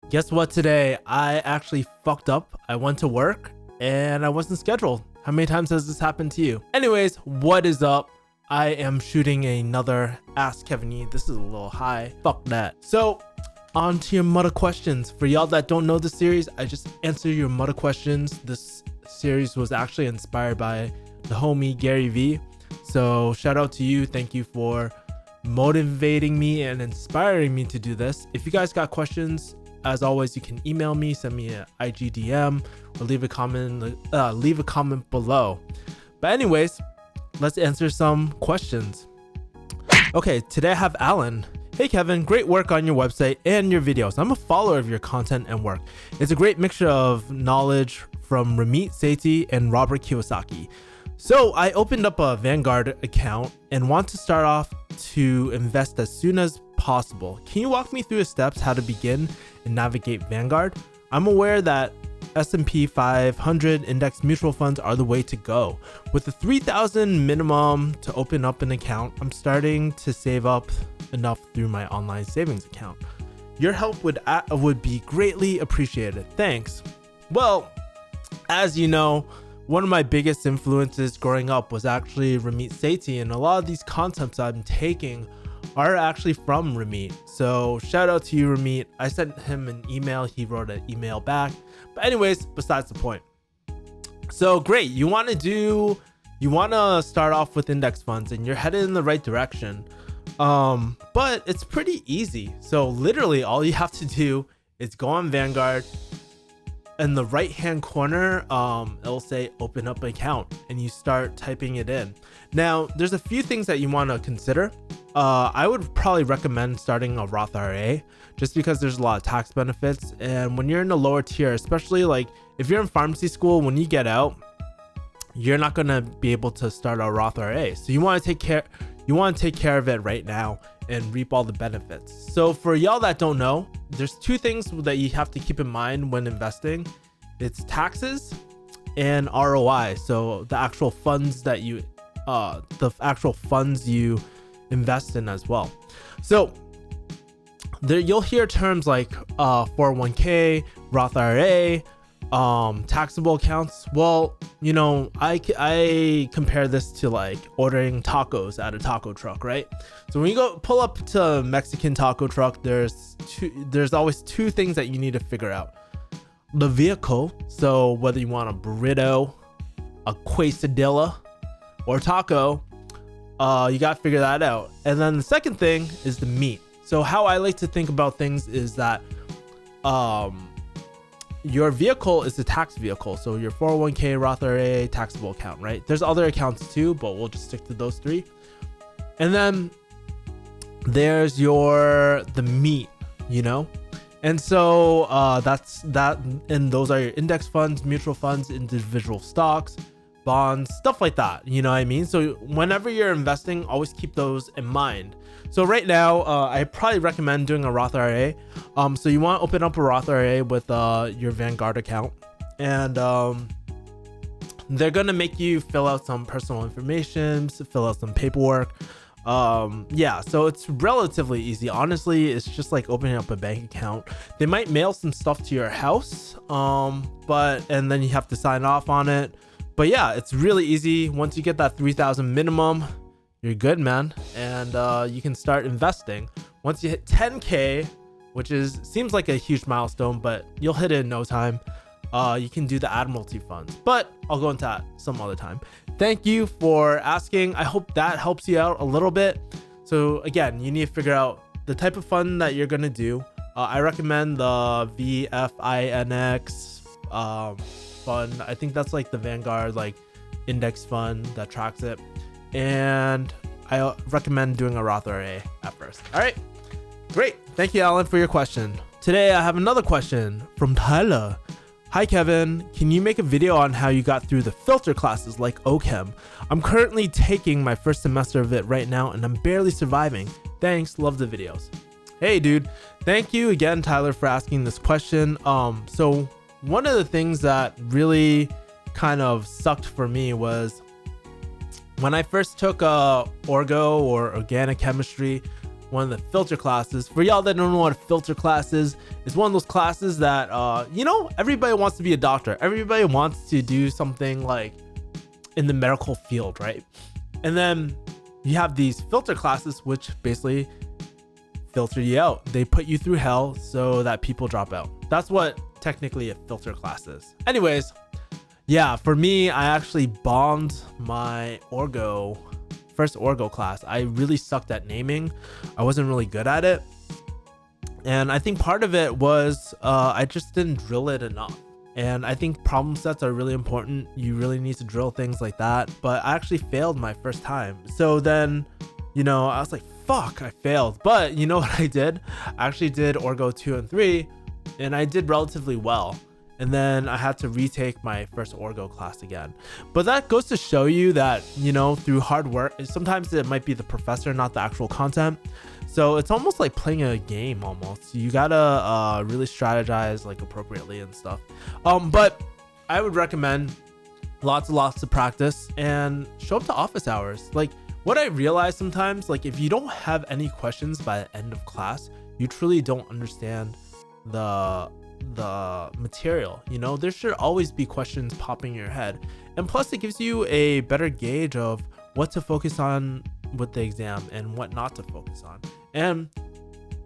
Guess what today? I actually fucked up. I went to work and I wasn't scheduled. How many times has this happened to you? Anyways, what is up? I am shooting another Ask Kevin E. This is a little high. Fuck that. So, on to your mudda questions. For y'all that don't know the series, I just answer your mudda questions. This series was actually inspired by the homie Gary V. So, shout out to you. Thank you for motivating me and inspiring me to do this. If you guys got questions, as always, you can email me, send me an IG DM, or leave a comment below. But anyways, let's answer some questions. Okay, today I have Alan. Hey Kevin, great work on your website and your videos. I'm a follower of your content and work. It's a great mixture of knowledge from Ramit Sethi and Robert Kiyosaki. So I opened up a Vanguard account and want to start off to invest as soon as possible. Can you walk me through the steps how to begin and navigate Vanguard? I'm aware that S&P 500 index mutual funds are the way to go. With the $3,000 minimum to open up an account, I'm starting to save up enough through my online savings account. Your help would be greatly appreciated. Thanks. Well, as you know, one of my biggest influences growing up was actually Ramit Sethi, and a lot of these concepts I'm taking are actually from Ramit. So shout out to you, Ramit. I sent him an email. He wrote an email back. But anyways, besides the point. So great. You want to start off with index funds and you're headed in the right direction. But it's pretty easy. So literally all you have to do is go on Vanguard. In the right hand corner, it'll say open up an account and you start typing it in. Now, there's a few things that you want to consider. I would probably recommend starting a Roth IRA just because there's a lot of tax benefits. And when you're in the lower tier, especially like if you're in pharmacy school, when you get out, you're not going to be able to start a Roth IRA. So you want to take care of it right now and reap all the benefits. So for y'all that don't know, there's two things that you have to keep in mind when investing. It's taxes and ROI. So the actual funds that you invest in as well. So there you'll hear terms like 401k, Roth IRA, taxable accounts. Well, you know, I compare this to like ordering tacos at a taco truck, right? So when you go pull up to a Mexican taco truck, there's always two things that you need to figure out. The vehicle, so whether you want a burrito, a quesadilla, or taco, you got to figure that out. And then the second thing is the meat. So how I like to think about things is that your vehicle is a tax vehicle. So your 401k, Roth IRA, taxable account, right? There's other accounts too, but we'll just stick to those three. And then there's the meat, you know? And so that's that. And those are your index funds, mutual funds, individual stocks, bonds, stuff like that. You know what I mean? So whenever you're investing, always keep those in mind. So right now, I probably recommend doing a Roth IRA. So you want to open up a Roth IRA with your Vanguard account, and they're gonna make you fill out some personal information, fill out some paperwork. Yeah, so it's relatively easy. Honestly, it's just like opening up a bank account. They might mail some stuff to your house, and then you have to sign off on it. But yeah, it's really easy. Once you get that 3,000 minimum, you're good, man. And you can start investing. Once you hit 10K, which seems like a huge milestone, but you'll hit it in no time. You can do the Admiralty funds, but I'll go into that some other time. Thank you for asking. I hope that helps you out a little bit. So again, you need to figure out the type of fund that you're going to do. I recommend the VFINX fund. I think that's like the Vanguard like index fund that tracks it. And I recommend doing a Roth IRA at first. All right, great. Thank you, Alan, for your question. Today, I have another question from Tyler. Hi, Kevin. Can you make a video on how you got through the filter classes like OChem? I'm currently taking my first semester of it right now, and I'm barely surviving. Thanks. Love the videos. Hey, dude. Thank you again, Tyler, for asking this question. So one of the things that really kind of sucked for me was when I first took orgo or organic chemistry, one of the filter classes. For y'all that don't know what a filter class is, it's one of those classes that, everybody wants to be a doctor. Everybody wants to do something like in the medical field, right? And then you have these filter classes, which basically filter you out. They put you through hell so that people drop out. That's what technically a filter class is. Anyways, yeah, for me, I actually bombed my first orgo class. I really sucked at naming. I wasn't really good at it. And I think part of it was I just didn't drill it enough. And I think problem sets are really important. You really need to drill things like that. But I actually failed my first time. So then, I was like, fuck, I failed. But you know what I did? I actually did Orgo 2 and 3, and I did relatively well. And then I had to retake my first Orgo class again. But that goes to show you that, through hard work, sometimes it might be the professor, not the actual content. So it's almost like playing a game almost. You gotta really strategize like appropriately and stuff. But I would recommend lots and lots of practice and show up to office hours. Like what I realize sometimes, like if you don't have any questions by the end of class, you truly don't understand the material. There should always be questions popping in your head. And plus it gives you a better gauge of what to focus on with the exam and what not to focus on. And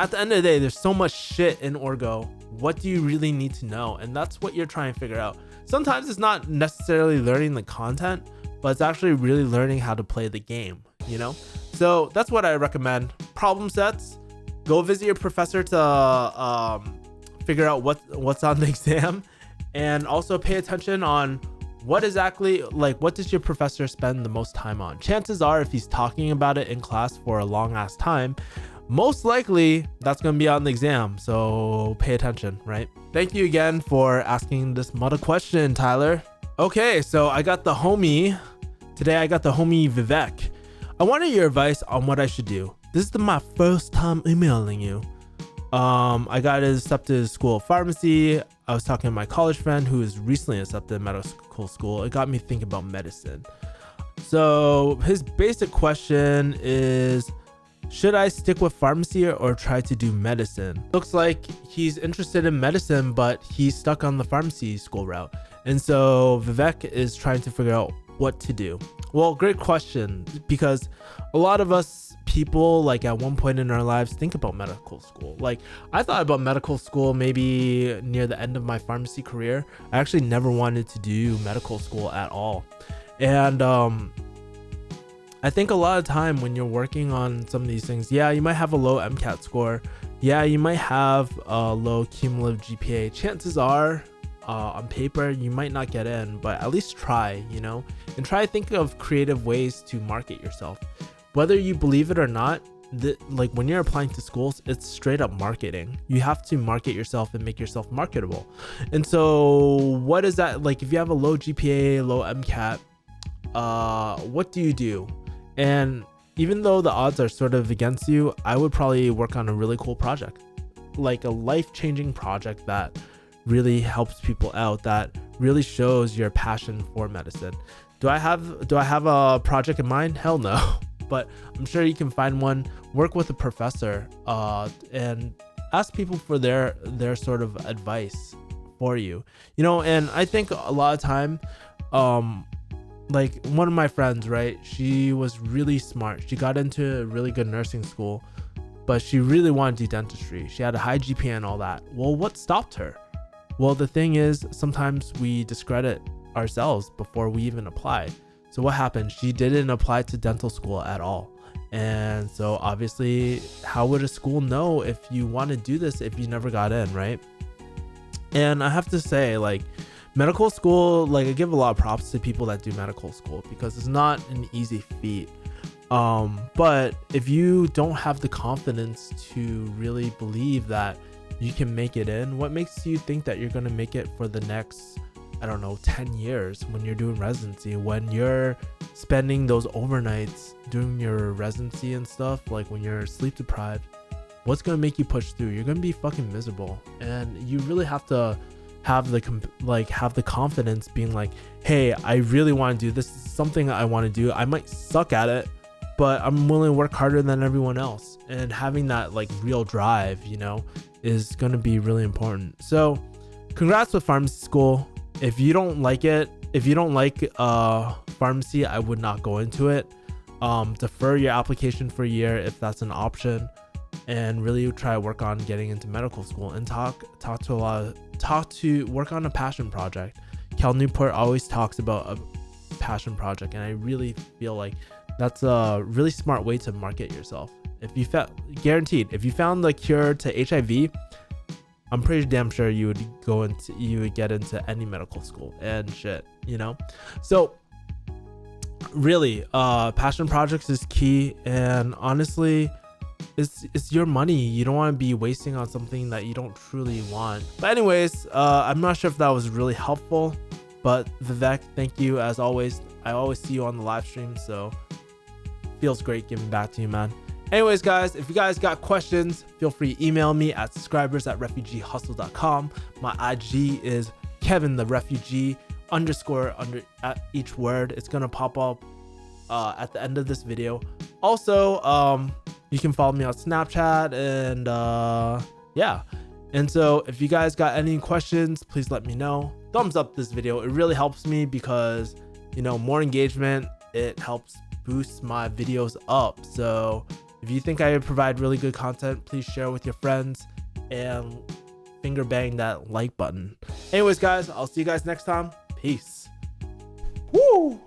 at the end of the day, there's so much shit in Orgo. What do you really need to know? And that's what you're trying to figure out. Sometimes it's not necessarily learning the content, but it's actually really learning how to play the game, So that's what I recommend. Problem sets, go visit your professor to figure out what's on the exam, and also pay attention on what exactly, like, what does your professor spend the most time on? Chances are, if he's talking about it in class for a long ass time, most likely that's going to be on the exam. So pay attention, right? Thank you again for asking this meta question, Tyler. Okay, so I got the homie Vivek. I wanted your advice on what I should do. This is my first time emailing you. I got accepted to School of Pharmacy. I was talking to my college friend who is recently accepted in medical school. It got me thinking about medicine. So his basic question is, should I stick with pharmacy or try to do medicine? Looks like he's interested in medicine, but he's stuck on the pharmacy school route. And so Vivek is trying to figure out what to do. Well, great question, because a lot of us people, like at one point in our lives, think about medical school. Like I thought about medical school maybe near the end of my pharmacy career. I actually never wanted to do medical school at all. And I think a lot of time when you're working on some of these things, yeah, you might have a low MCAT score. Yeah, you might have a low cumulative GPA. Chances are on paper you might not get in, but at least try, and try to think of creative ways to market yourself. Whether you believe it or not, like when you're applying to schools, it's straight up marketing. You have to market yourself and make yourself marketable. And so what is that like? If you have a low GPA, low MCAT, what do you do? And even though the odds are sort of against you, I would probably work on a really cool project, like a life-changing project that really helps people out, that really shows your passion for medicine. Do I have a project in mind? Hell no. But I'm sure you can find one. Work with a professor and ask people for their sort of advice for you. And I think a lot of time, like one of my friends, right? She was really smart. She got into a really good nursing school, but she really wanted to do dentistry. She had a high GPA and all that. Well, what stopped her? Well, the thing is, sometimes we discredit ourselves before we even apply. So what happened? She didn't apply to dental school at all. And so obviously, how would a school know if you want to do this if you never got in, right? And I have to say, like, medical school, like I give a lot of props to people that do medical school because it's not an easy feat. But if you don't have the confidence to really believe that you can make it in, what makes you think that you're going to make it for the next, 10 years when you're doing residency, when you're spending those overnights doing your residency and stuff, like when you're sleep deprived? What's going to make you push through? You're going to be fucking miserable. And you really have to have the confidence being like, hey, I really want to do this. This is something I want to do. I might suck at it, but I'm willing to work harder than everyone else. and having that like real drive, you know, is going to be really important. So congrats with pharmacy school. If you don't like it, if you don't like pharmacy, I would not go into it. Defer your application for a year if that's an option, and really try to work on getting into medical school and work on a passion project. Cal Newport always talks about a passion project, and I really feel like that's a really smart way to market yourself. If you guaranteed, if you found the cure to HIV, I'm pretty damn sure you would get into any medical school and shit, you know? So really, passion projects is key, and honestly, it's your money. You don't want to be wasting on something that you don't truly want. But anyways, I'm not sure if that was really helpful, but Vivek, thank you as always. I always see you on the live stream, so feels great giving back to you, man. Anyways, guys, if you guys got questions, feel free to email me at subscribers@refugeehustle.com. My IG is Kevin the Refugee _ at each word. It's gonna pop up at the end of this video. Also, you can follow me on Snapchat, and yeah. And so if you guys got any questions, please let me know. Thumbs up this video. It really helps me because, you know, more engagement, it helps boost my videos up. So if you think I provide really good content, please share with your friends and finger bang that like button. Anyways, guys, I'll see you guys next time. Peace. Woo!